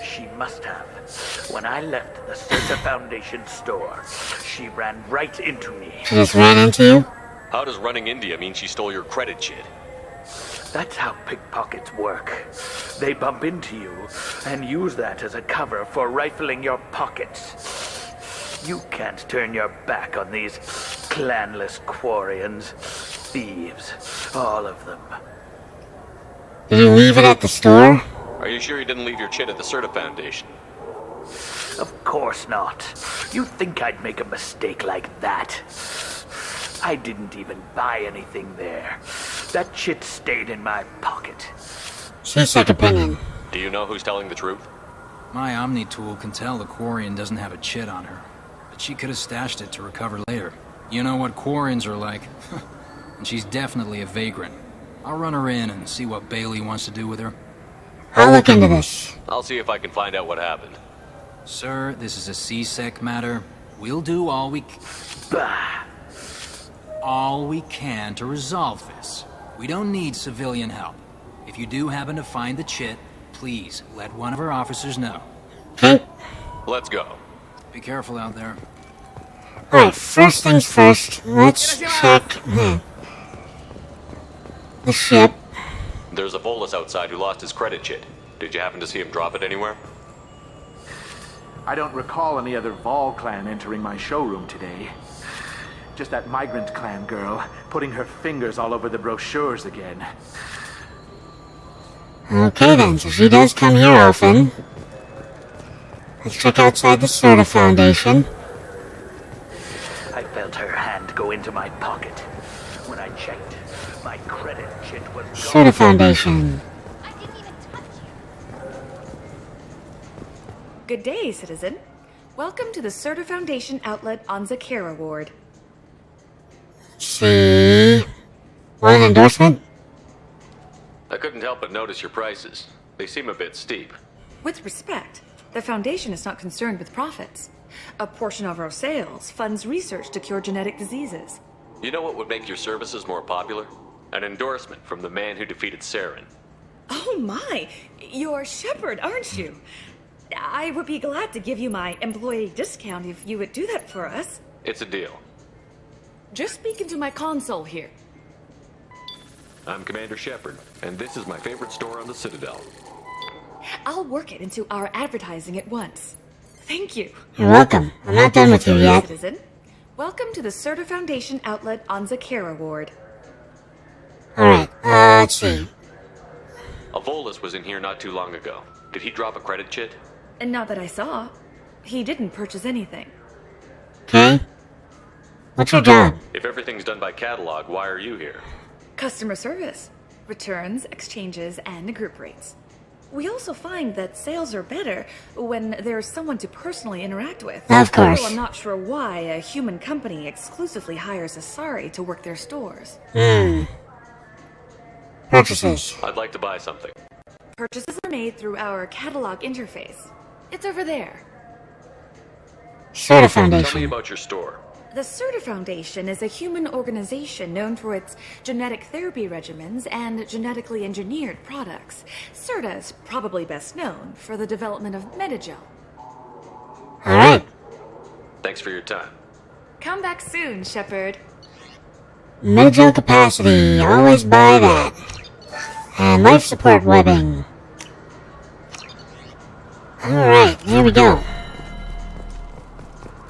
She must have. When I left the Serta Foundation store, she ran right into me. She just ran into you? How does running India mean she stole your credit chit? That's how pickpockets work. They bump into you and use that as a cover for rifling your pockets. You can't turn your back on these clanless quarians. Thieves. All of them. Did you leave it at the store? Are you sure you didn't leave your chit at the Serta Foundation? Of course not. You think I'd make a mistake like that? I didn't even buy anything there. That chit stayed in my pocket. Second opinion. Do you know who's telling the truth? My Omni tool can tell the Quarian doesn't have a chit on her, but she could have stashed it to recover later. You know what Quarians are like. And she's definitely a vagrant. I'll run her in and see what Bailey wants to do with her. I'll look into this. I'll see if I can find out what happened. Sir, this is a C-Sec matter. We'll do all we can to resolve this. We don't need civilian help. If you do happen to find the chit, please let one of our officers know. Okay. Let's go. Be careful out there. Alright, first things first, let's check the ship. There's a Volus outside who lost his credit chit. Did you happen to see him drop it anywhere? I don't recall any other Vol clan entering my showroom today. Just that migrant clan girl putting her fingers all over the brochures again. Okay then, so she does come here often. Let's check outside the Serta Foundation. I felt her hand go into my pocket. When I checked, my credit chit was gone. Serta Foundation. Good day, citizen. Welcome to the Serta Foundation outlet on Zakera Ward. See? Want an endorsement? I couldn't help but notice your prices. They seem a bit steep. With respect, the Foundation is not concerned with profits. A portion of our sales funds research to cure genetic diseases. You know what would make your services more popular? An endorsement from the man who defeated Saren. Oh my! You're Shepard, aren't you? I would be glad to give you my employee discount if you would do that for us. It's a deal. Just speak into my console here. I'm Commander Shepard, and this is my favorite store on the Citadel. I'll work it into our advertising at once. Thank you. You're welcome. I'm not done with you yet. Citizen, welcome to the Serta Foundation outlet on Zakera Ward. Alright, let's see. A Volus was in here not too long ago. Did he drop a credit chit? And not that I saw. He didn't purchase anything. Okay. What's your job? If everything's done by catalog, why are you here? Customer service. Returns, exchanges, and group rates. We also find that sales are better when there's someone to personally interact with. Of course. Although I'm not sure why a human company exclusively hires Asari to work their stores. Purchases. I'd like to buy something. Purchases are made through our catalog interface. It's over there. Serta Foundation. Tell me about your store. The Serta Foundation is a human organization known for its genetic therapy regimens and genetically engineered products. Serta is probably best known for the development of Metagel. Alright. Thanks for your time. Come back soon, Shepard. Metagel capacity. Always buy that. And life support webbing. Alright, here we go.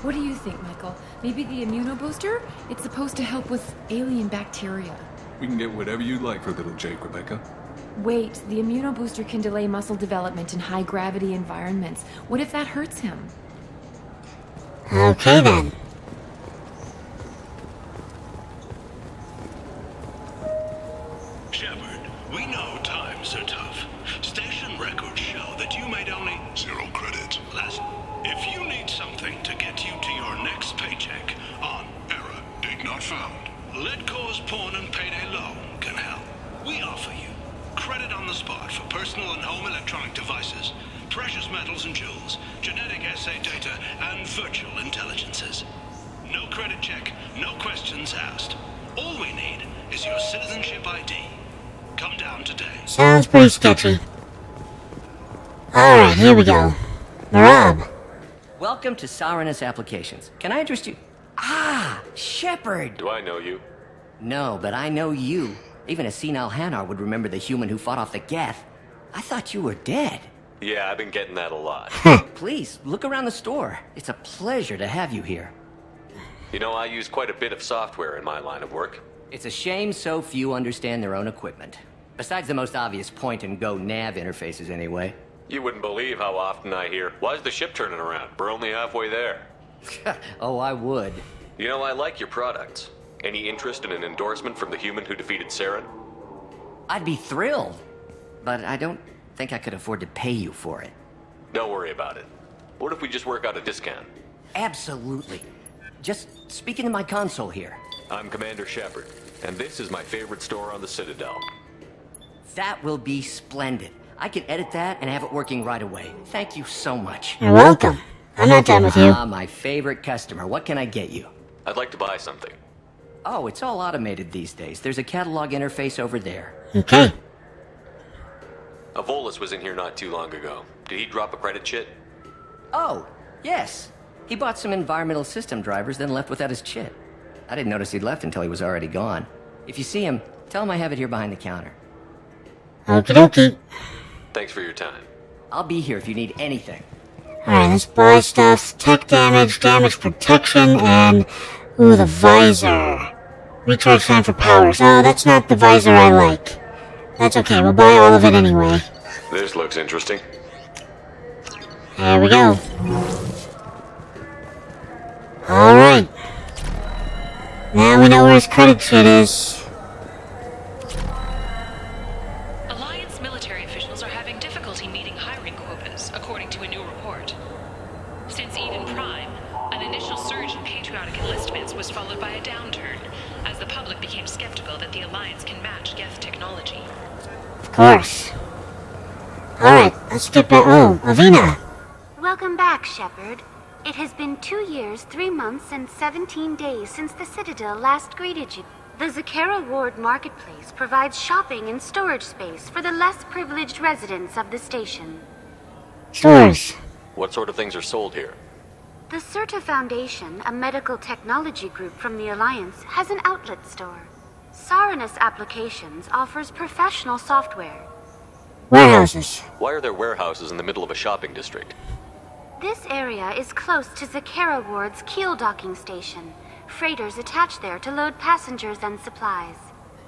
What do you think, Michael? Maybe the immunobooster? It's supposed to help with alien bacteria. We can get whatever you like for little Jake, Rebecca. Wait, the immunobooster can delay muscle development in high-gravity environments. What if that hurts him? Okay then. Shepard, we know times are tough. Station records show that you made only 0 credit. Last, if you need something to get you to your next paycheck on error, dig not found, Lead Cause Pawn and Payday Loan can help. We offer you credit on the spot for personal and home electronic devices, precious metals and jewels, genetic assay data, and virtual intelligences. No credit check, no questions asked. All we need is your citizenship ID. Come down today. Sounds pretty sketchy. Alright, here we go. Marab. Welcome to Sarenis Applications. Can I interest you? Ah, Shepard! Do I know you? No, but I know you. Even a senile Hanar would remember the human who fought off the Geth. I thought you were dead. Yeah, I've been getting that a lot. Please, look around the store. It's a pleasure to have you here. You know, I use quite a bit of software in my line of work. It's a shame so few understand their own equipment. Besides the most obvious point-and-go nav interfaces, anyway. You wouldn't believe how often I hear, "Why's the ship turning around? We're only halfway there." Oh, I would. You know, I like your products. Any interest in an endorsement from the human who defeated Saren? I'd be thrilled. But I don't think I could afford to pay you for it. Don't worry about it. What if we just work out a discount? Absolutely. Just speak into my console here. I'm Commander Shepard, and this is my favorite store on the Citadel. That will be splendid. I can edit that and have it working right away. Thank you so much. You're welcome. I'm not done with you. Ah, my favorite customer. What can I get you? I'd like to buy something. Oh, it's all automated these days. There's a catalog interface over there. Okay. Avolis was in here not too long ago. Did he drop a credit chit? Oh, yes. He bought some environmental system drivers, then left without his chit. I didn't notice he'd left until he was already gone. If you see him, tell him I have it here behind the counter. Okie dokie. Thanks for your time. I'll be here if you need anything. Alright, let's buy stuff. Tech damage, damage protection, and... ooh, the visor. Recharge time for powers. Oh, that's not the visor I like. That's okay, we'll buy all of it anyway. This looks interesting. There we go. Alright. Now we know where his credit shit is. Alliance military officials are having difficulty meeting hiring quotas, according to a new report. Since Eden Prime, an initial surge in patriotic enlistments was followed by a downturn, as the public became skeptical that the Alliance can match Geth technology. Of course. Alright, let's get back. Oh, Avina. Welcome back, Shepard. It has been 2 years, 3 months, and 17 days since the Citadel last greeted you. The Zakera Ward Marketplace provides shopping and storage space for the less privileged residents of the station. Stores. What sort of things are sold here? The Certa Foundation, a medical technology group from the Alliance, has an outlet store. Saranus Applications offers professional software. Warehouses. Why are there warehouses in the middle of a shopping district? This area is close to Zakera Ward's keel docking station. Freighters attach there to load passengers and supplies.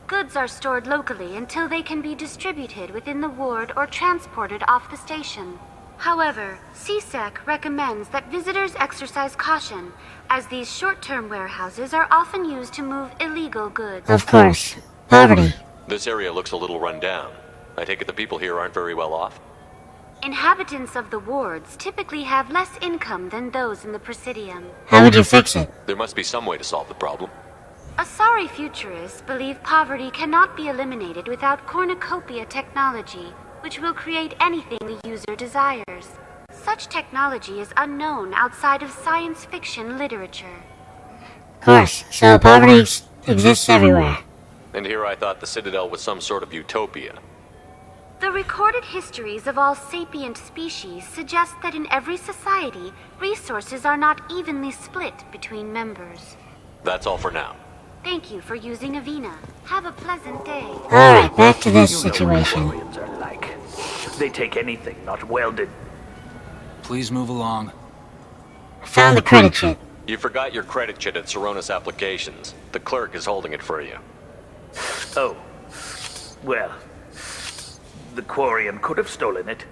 Goods are stored locally until they can be distributed within the ward or transported off the station. However, CSEC recommends that visitors exercise caution, as these short-term warehouses are often used to move illegal goods. Of course. Poverty. This area looks a little run down. I take it the people here aren't very well off? Inhabitants of the wards typically have less income than those in the Presidium. How would you fix it? There must be some way to solve the problem. Asari futurists believe poverty cannot be eliminated without cornucopia technology, which will create anything the user desires. Such technology is unknown outside of science fiction literature. Of course, so poverty exists everywhere. And here I thought the Citadel was some sort of utopia. The recorded histories of all sapient species suggest that in every society, resources are not evenly split between members. That's all for now. Thank you for using Avina. Have a pleasant day. Alright, back to this situation. Quarians are like. They take anything not welded. Please move along. I found the credit chit. You forgot your credit chit at Saronis Applications. The clerk is holding it for you. Oh. Well. The Quarian could have stolen it.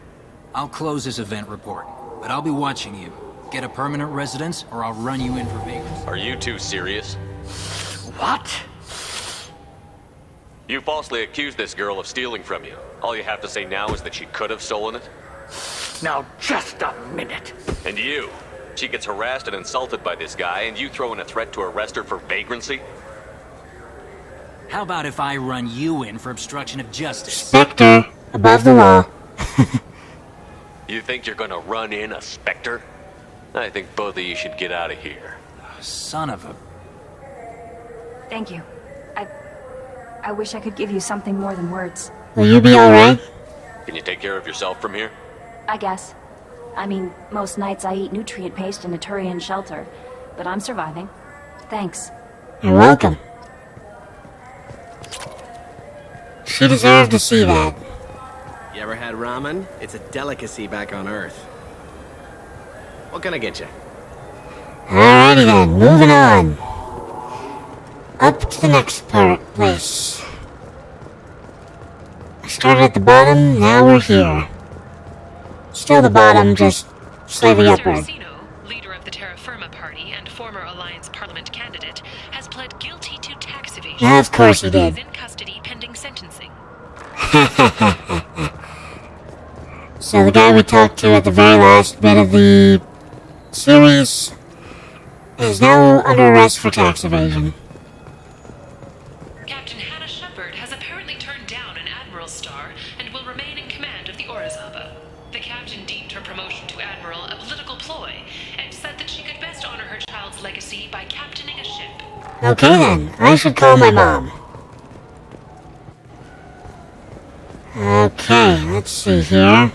I'll close this event report, but I'll be watching you. Get a permanent residence, or I'll run you in for vagrancy. Are you two serious? What? You falsely accused this girl of stealing from you. All you have to say now is that she could have stolen it? Now, just a minute. And you? She gets harassed and insulted by this guy, and you throw in a threat to arrest her for vagrancy? How about if I run you in for obstruction of justice? Spectre, above the law. You think you're gonna run in a Spectre? I think both of you should get out of here. Son of a... Thank you. I wish I could give you something more than words. Will you be alright? Can you take care of yourself from here? I guess. I mean, most nights I eat nutrient paste in a Turian shelter, but I'm surviving. Thanks. You're welcome. She deserved to see that. You ever had ramen? It's a delicacy back on Earth. What can I get you? Alrighty then, moving on. Up to the next place. I started at the bottom, now we're here. Still the bottom, just slightly upward. Leader of the Terra Firma Party and former Alliance Parliament candidate, has pled guilty to tax evasion. Of course he did. He's in custody pending sentencing. So the guy we talked to at the very last bit of the series is now under arrest for tax evasion. Captain Hannah Shepard has apparently turned down an Admiral's star and will remain in command of the Orizaba. The captain deemed her promotion to Admiral a political ploy and said that she could best honor her child's legacy by captaining a ship. Okay then, I should call my mom. Okay, let's see here.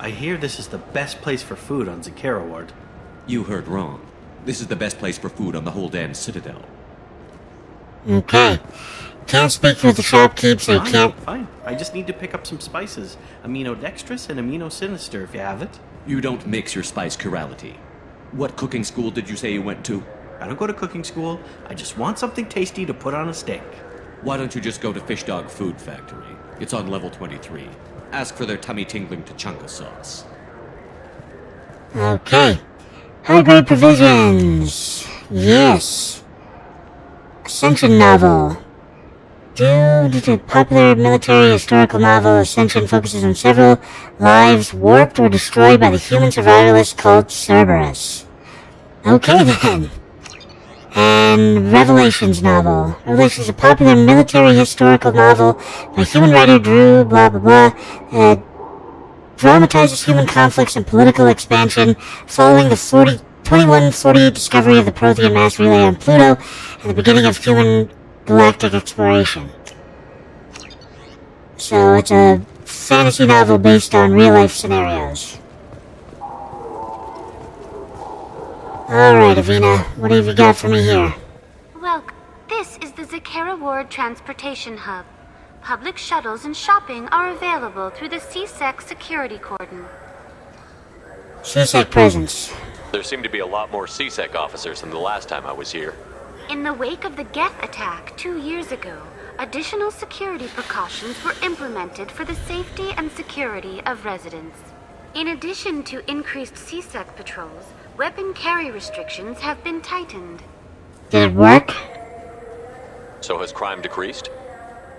I hear this is the best place for food on Zakera Ward. You heard wrong. This is the best place for food on the whole damn Citadel. Okay. Can't speak with the shopkeep, so you can't... Fine. I just need to pick up some spices. Amino-dextrous and amino-sinister, if you have it. You don't mix your spice chirality. What cooking school did you say you went to? I don't go to cooking school. I just want something tasty to put on a steak. Why don't you just go to Fish Dog Food Factory? It's on level 23. Ask for their tummy-tingling tachanka sauce. Okay. High-grade provisions. Yes. Ascension novel. Due to popular military historical novel, Ascension focuses on several lives warped or destroyed by the human survivalist cult Cerberus. Okay then. And Revelations novel. Revelations is a popular military historical novel by human writer Drew blah blah blah. Dramatizes human conflicts and political expansion following the 2148 discovery of the Prothean mass relay on Pluto and the beginning of human galactic exploration. So it's a fantasy novel based on real-life scenarios. Alright, Avina, what have you got for me here? Welcome. This is the Zakera Ward Transportation Hub. Public shuttles and shopping are available through the CSEC security cordon. CSEC presence. There seem to be a lot more CSEC officers than the last time I was here. In the wake of the Geth attack 2 years ago, additional security precautions were implemented for the safety and security of residents. In addition to increased CSEC patrols, weapon carry restrictions have been tightened. Did it work? So has crime decreased?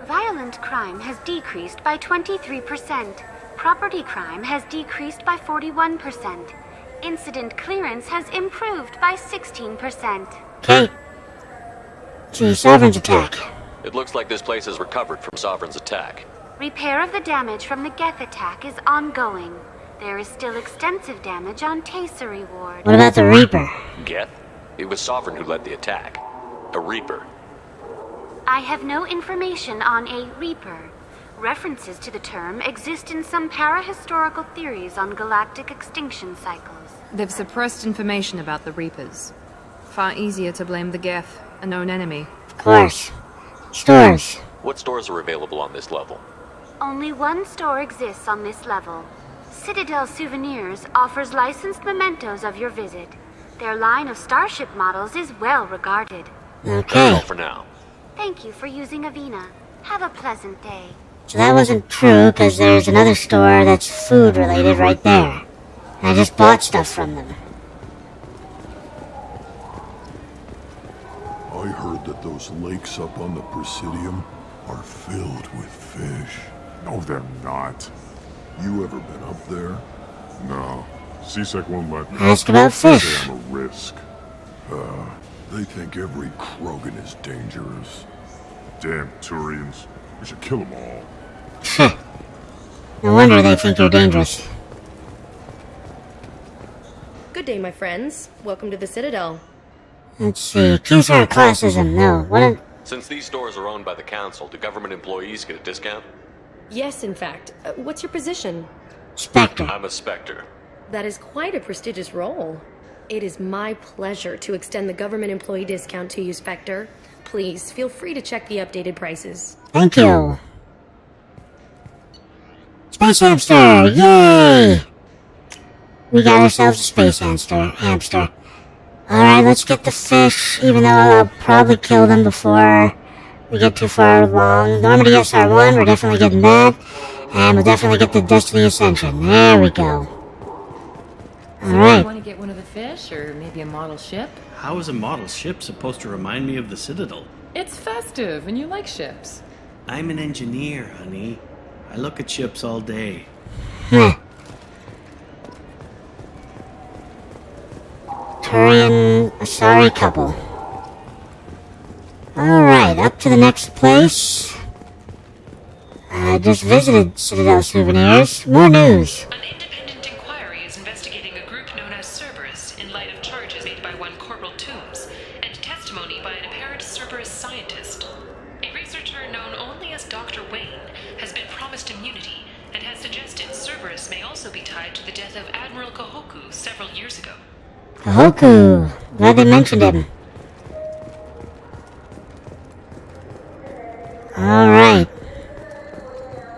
Violent crime has decreased by 23%. Property crime has decreased by 41%. Incident clearance has improved by 16%. Okay. To Sovereign's attack. It looks like this place has recovered from Sovereign's attack. Repair of the damage from the Geth attack is ongoing. There is still extensive damage on Tali'zora Ward. What about the Reaper? Geth? It was Sovereign who led the attack. A Reaper. I have no information on a Reaper. References to the term exist in some parahistorical theories on galactic extinction cycles. They've suppressed information about the Reapers. Far easier to blame the Geth, a known enemy. Of course. Stores. What stores are available on this level? Only one store exists on this level. Citadel Souvenirs offers licensed mementos of your visit. Their line of starship models is well regarded. Okay. That's all for now. Thank you for using Avina. Have a pleasant day. So that wasn't true, because there's another store that's food-related right there. I just bought stuff from them. I heard that those lakes up on the Presidium are filled with fish. No, they're not. You ever been up there? No. CSEC won't let me. Ask about fish. Say I'm a risk. They think every Krogan is dangerous. Damn Turians. We should kill them all. No wonder they think you're dangerous. Good day, my friends. Welcome to the Citadel. Let's see. Q-Star classism. No. What a... Since these stores are owned by the Council, do government employees get a discount? Yes, in fact. What's your position? Spectre. I'm a Spectre. That is quite a prestigious role. It is my pleasure to extend the government employee discount to you, Spectre. Please, feel free to check the updated prices. Thank you. Space hamster! Yay! We got ourselves a space hamster. Alright, let's get the fish, even though I'll probably kill them before we get too far along. Normandy SR1, we're definitely getting that. And we'll definitely get the Destiny Ascension. There we go. Alright. You want to get one of the fish, or maybe a model ship? How is a model ship supposed to remind me of the Citadel? It's festive, and you like ships. I'm an engineer, honey. I look at ships all day. Turian Asari couple. Alright, up to the next place. I just visited Citadel Souvenirs. More news. An independent inquiry is investigating a group known as Cerberus in light of charges made by one Corporal Toombs and testimony by an apparent Cerberus scientist. A researcher known only as Dr. Wayne has been promised immunity and has suggested Cerberus may also be tied to the death of Admiral Kahoku several years ago. Kahoku! Glad they mentioned him. Alright.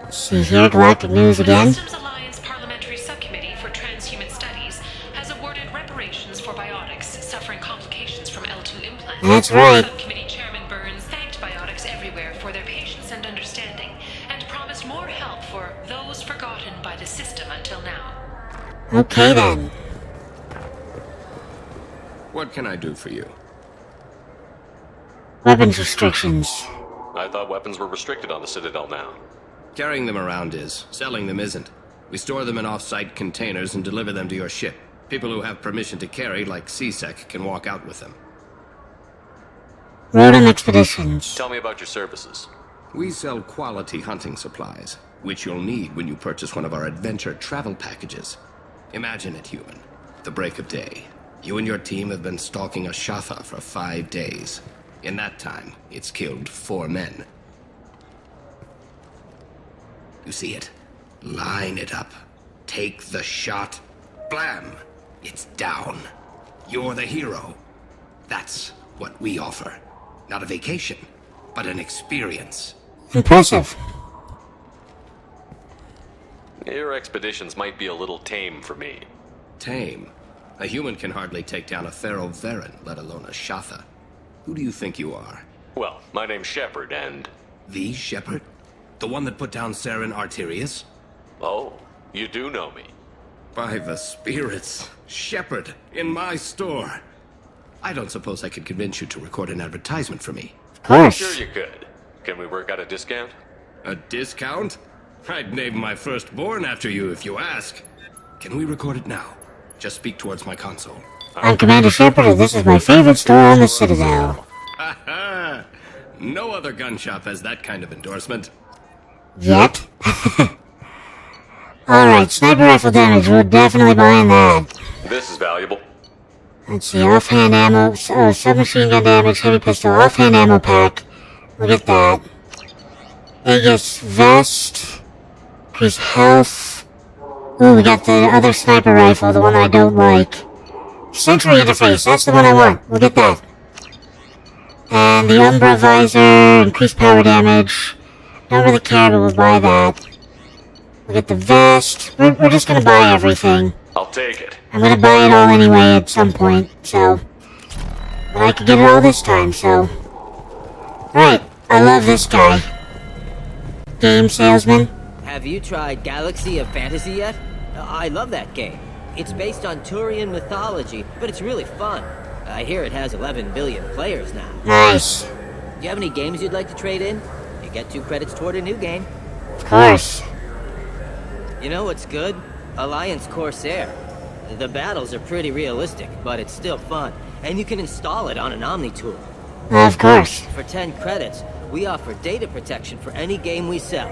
Let's see here, Galactic News again. The Systems Alliance Parliamentary Subcommittee for Transhuman Studies has awarded reparations for biotics suffering complications from L2 implants. That's right. Subcommittee Chairman Burns thanked biotics everywhere for their patience and understanding and promised more help for those forgotten by the system until now. Okay then. What can I do for you? Weapons restrictions. I thought weapons were restricted on the Citadel now. Carrying them around is. Selling them isn't. We store them in off-site containers and deliver them to your ship. People who have permission to carry, like CSEC, can walk out with them. Rotom expeditions. Tell me about your services. We sell quality hunting supplies, which you'll need when you purchase one of our adventure travel packages. Imagine it, human. The break of day. You and your team have been stalking a Shatha for 5 days. In that time, it's killed 4 men. You see it? Line it up. Take the shot. Blam! It's down. You're the hero. That's what we offer. Not a vacation, but an experience. Impressive. Your expeditions might be a little tame for me. Tame? A human can hardly take down a Pharaoh Varen, let alone a Shatha. Who do you think you are? Well, my name's Shepard, and... The Shepard? The one that put down Saren Arterius? Oh, you do know me. By the spirits. Shepard, in my store. I don't suppose I could convince you to record an advertisement for me. Of course. Sure you could. Can we work out a discount? A discount? I'd name my firstborn after you if you ask. Can we record it now? Just speak towards my console. I'm Commander Shepard, and this is my favorite store on the Citadel. Ha ha! No other gun shop has that kind of endorsement. Yet? Alright, sniper rifle damage, we're definitely buying that. This is valuable. Let's see, offhand ammo, submachine gun damage, heavy pistol, offhand ammo pack. We'll get that. Aegis vest, increase health. Ooh, we got the other sniper rifle, the one I don't like. Sentry interface, that's the one I want. We'll get that. And the Umbra visor, increased power damage. Don't really care, but we'll buy that. We'll get the vest. We're just gonna buy everything. I'll take it. I'm gonna buy it all anyway at some point, so... But I could get it all this time, so... Right, I love this guy. Game salesman. Have you tried Galaxy of Fantasy yet? I love that game. It's based on Turian mythology, but it's really fun. I hear it has 11 billion players now. Nice. Do you have any games you'd like to trade in? You get 2 credits toward a new game. Of course. You know what's good? Alliance Corsair. The battles are pretty realistic, but it's still fun. And you can install it on an Omni tool. Of course. For 10 credits, we offer data protection for any game we sell.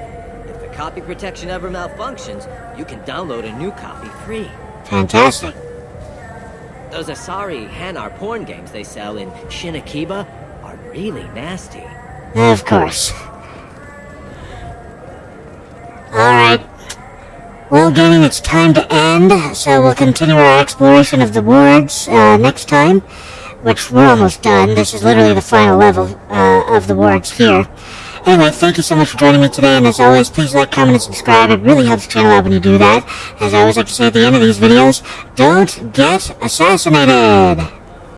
If the copy protection ever malfunctions, you can download a new copy free. Fantastic. Those Asari Hanar porn games they sell in Shinakiba are really nasty. Of course. Alright. Well, gaming, it's time to end, so we'll continue our exploration of the wards next time, which we're almost done. This is literally the final level of the wards here. Anyway, thank you so much for joining me today, and as always, please like, comment, and subscribe. It really helps the channel out when you do that. As I always like to say at the end of these videos, don't get assassinated!